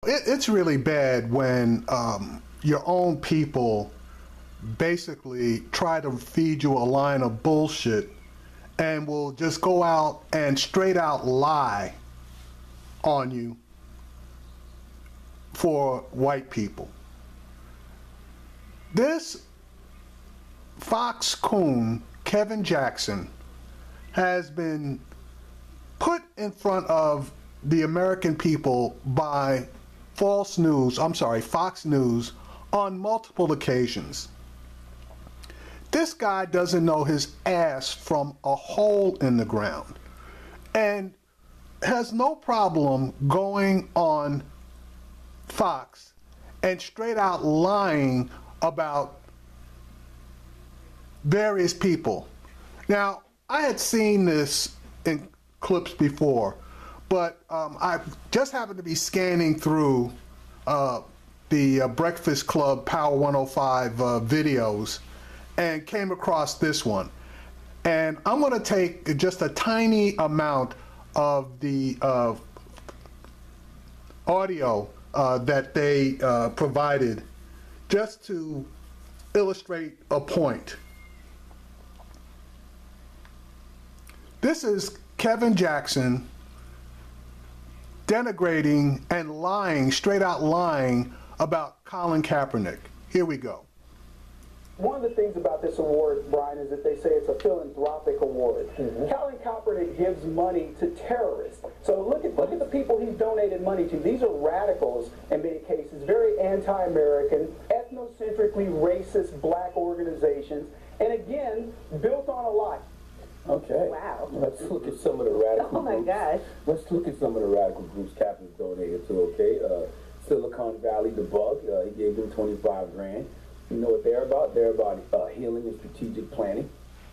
It's really bad when your own people basically try to feed you a line of bullshit and will just go out and straight out lie on you for white people. This Fox Coon, Kevin Jackson, has been put in front of the American people by Fox News on multiple occasions. This guy doesn't know his ass from a hole in the ground and has no problem going on Fox and straight out lying about various people. Now, I had seen this in clips before, but I just happened to be scanning through the Breakfast Club Power 105 videos and came across this one. And I'm going to take just a tiny amount of the audio that they provided just to illustrate a point. This is Kevin Jackson denigrating and lying, straight out lying about Colin Kaepernick. Here we go. One of the things about this award, Brian, is that they say it's a philanthropic award. Colin Kaepernick gives money to terrorists. So look at the people he's donated money to. These are radicals in many cases, very anti-American, ethnocentrically racist black organizations, and again, built on a lie. Okay. Wow. Let's look at some of the radical groups. Oh my gosh. Let's look at some of the radical groups Kaepernick donated to, okay? Silicon Valley, the Bug, he gave them 25 grand. You know what they're about? They're about healing and strategic planning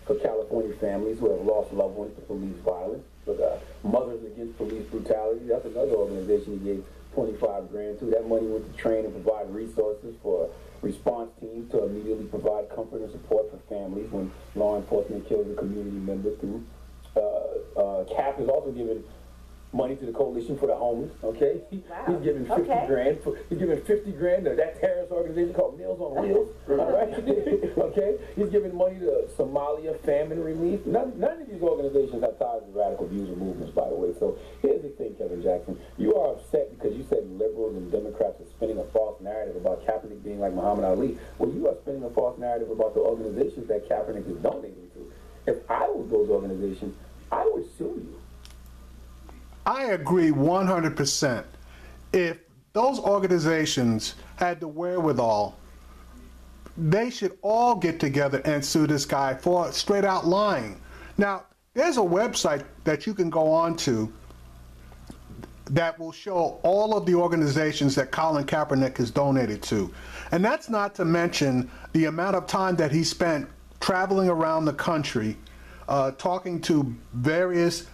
for California families who have lost loved ones to police violence. But Mothers Against Police Brutality, that's another organization he gave 25 grand to. That money went to train and provide resources for response teams to immediately provide comfort and support for families when law enforcement kills a community member through. CAP is also giving money to the Coalition for the Homeless, okay? Wow. He's giving 50 grand. He's giving 50 grand to that terrorist organization called Meals on Wheels, all right? Okay? He's giving money to Somalia famine relief. None of these organizations have ties to radical views or movements, by the way. So here's the thing, Kevin Jackson. You are upset because you said liberals and Democrats are spinning a false narrative about Kaepernick being like Muhammad Ali. Well, you are spinning a false narrative about the organizations that Kaepernick is donating to. If I was those organizations, I would sue you. I agree 100%. If those organizations had the wherewithal, they should all get together and sue this guy for straight out lying. Now, there's a website that you can go on to that will show all of the organizations that Colin Kaepernick has donated to. And that's not to mention the amount of time that he spent traveling around the country, talking to various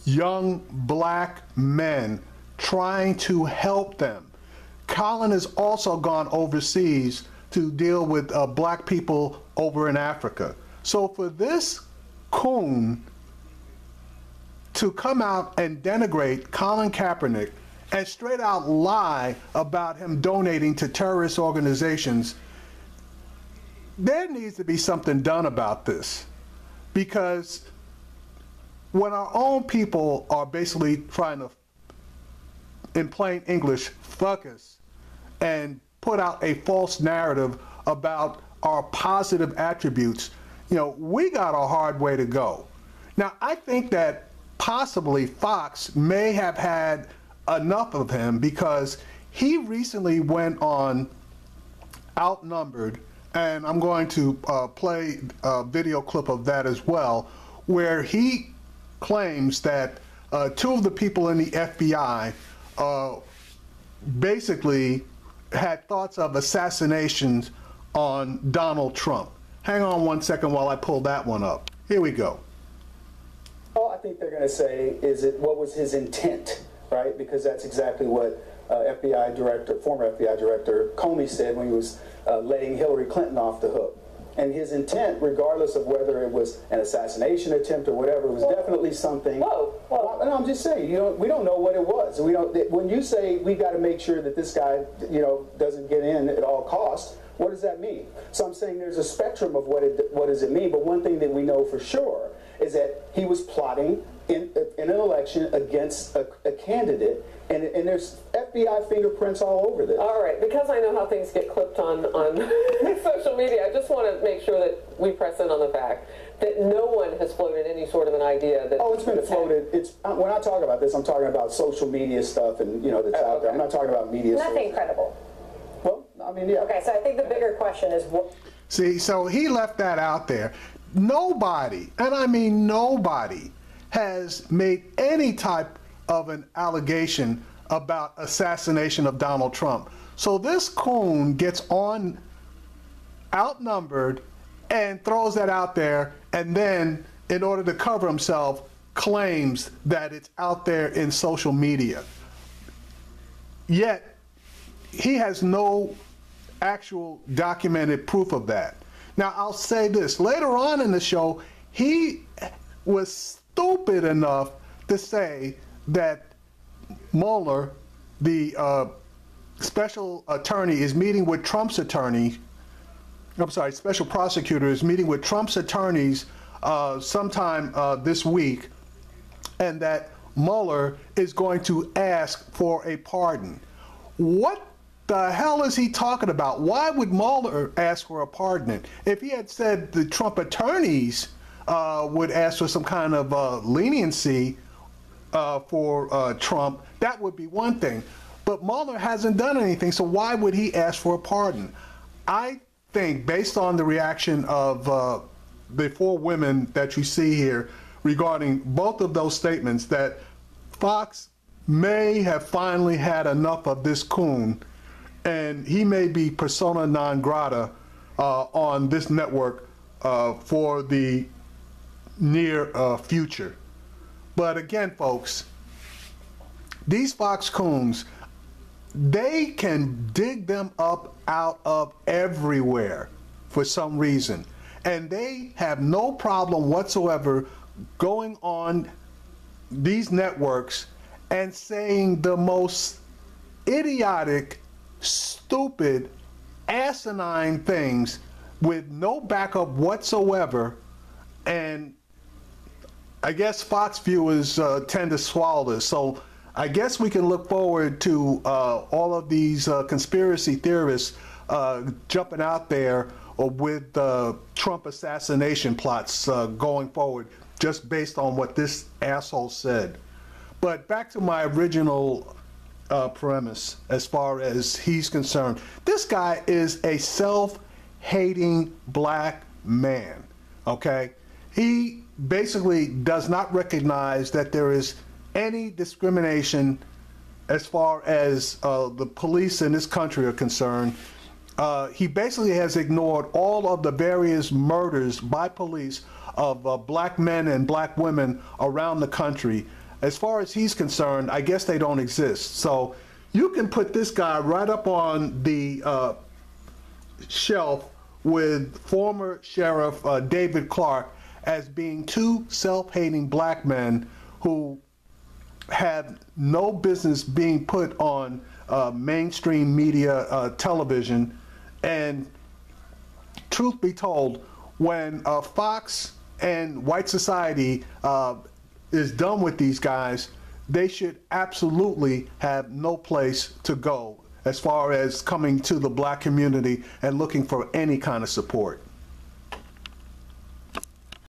young black men, trying to help them. Colin has also gone overseas to deal with black people over in Africa. So for this coon to come out and denigrate Colin Kaepernick and straight out lie about him donating to terrorist organizations, there needs to be something done about this. Because when our own people are basically trying to, in plain English, fuck us and put out a false narrative about our positive attributes, you know, we got a hard way to go. Now, I think that possibly Fox may have had enough of him because he recently went on Outnumbered, and I'm going to play a video clip of that as well, where he claims that two of the people in the FBI basically had thoughts of assassinations on Donald Trump. Hang on one second while I pull that one up. Here we go. All I think they're going to say is what was his intent, right? Because that's exactly what former FBI Director Comey said when he was letting Hillary Clinton off the hook. And his intent, regardless of whether it was an assassination attempt or whatever, was definitely something. Whoa. No, I'm just saying, we don't know what it was. We don't. When you say we got to make sure that this guy, doesn't get in at all costs, what does that mean? So I'm saying there's a spectrum of what does it mean. But one thing that we know for sure is that he was plotting in an election against a candidate, and there's FBI fingerprints all over this. All right, because I know how things get clipped on social media, I just want to make sure that we press in on the fact that no one has floated any sort of an idea that... Oh, it's been floated. When I talk about this, I'm talking about social media stuff and, that's out there. I'm not talking about media. Nothing credible. Well, I mean, yeah. Okay, so I think the bigger question is what... See, so he left that out there. Nobody, and I mean nobody, has made any type of an allegation about assassination of Donald Trump. So this coon gets on outnumbered and throws that out there, and then in order to cover himself claims that it's out there in social media. Yet he has no actual documented proof of that. Now I'll say this, later on in the show he was stupid enough to say that Mueller, the special attorney, is meeting with Trump's attorney. Special prosecutor is meeting with Trump's attorneys sometime this week, and that Mueller is going to ask for a pardon. What the hell is he talking about? Why would Mueller ask for a pardon? If he had said the Trump attorneys would ask for some kind of leniency for Trump, that would be one thing. But Mueller hasn't done anything, so why would he ask for a pardon? I think, based on the reaction of the four women that you see here regarding both of those statements, that Fox may have finally had enough of this coon, and he may be persona non grata on this network for the near future. But again, folks, these Fox coons, they can dig them up out of everywhere for some reason. And they have no problem whatsoever going on these networks and saying the most idiotic, stupid, asinine things with no backup whatsoever. And I guess Fox viewers tend to swallow this. So I guess we can look forward to all of these conspiracy theorists jumping out there with Trump assassination plots going forward, just based on what this asshole said. But back to my original premise as far as he's concerned. This guy is a self-hating black man, okay? He basically does not recognize that there is any discrimination as far as the police in this country are concerned. He basically has ignored all of the various murders by police of black men and black women around the country. As far as he's concerned, I guess they don't exist. So you can put this guy right up on the shelf with former Sheriff David Clark as being two self-hating black men who have no business being put on mainstream media television. And truth be told, when Fox and white society is done with these guys, they should absolutely have no place to go as far as coming to the black community and looking for any kind of support.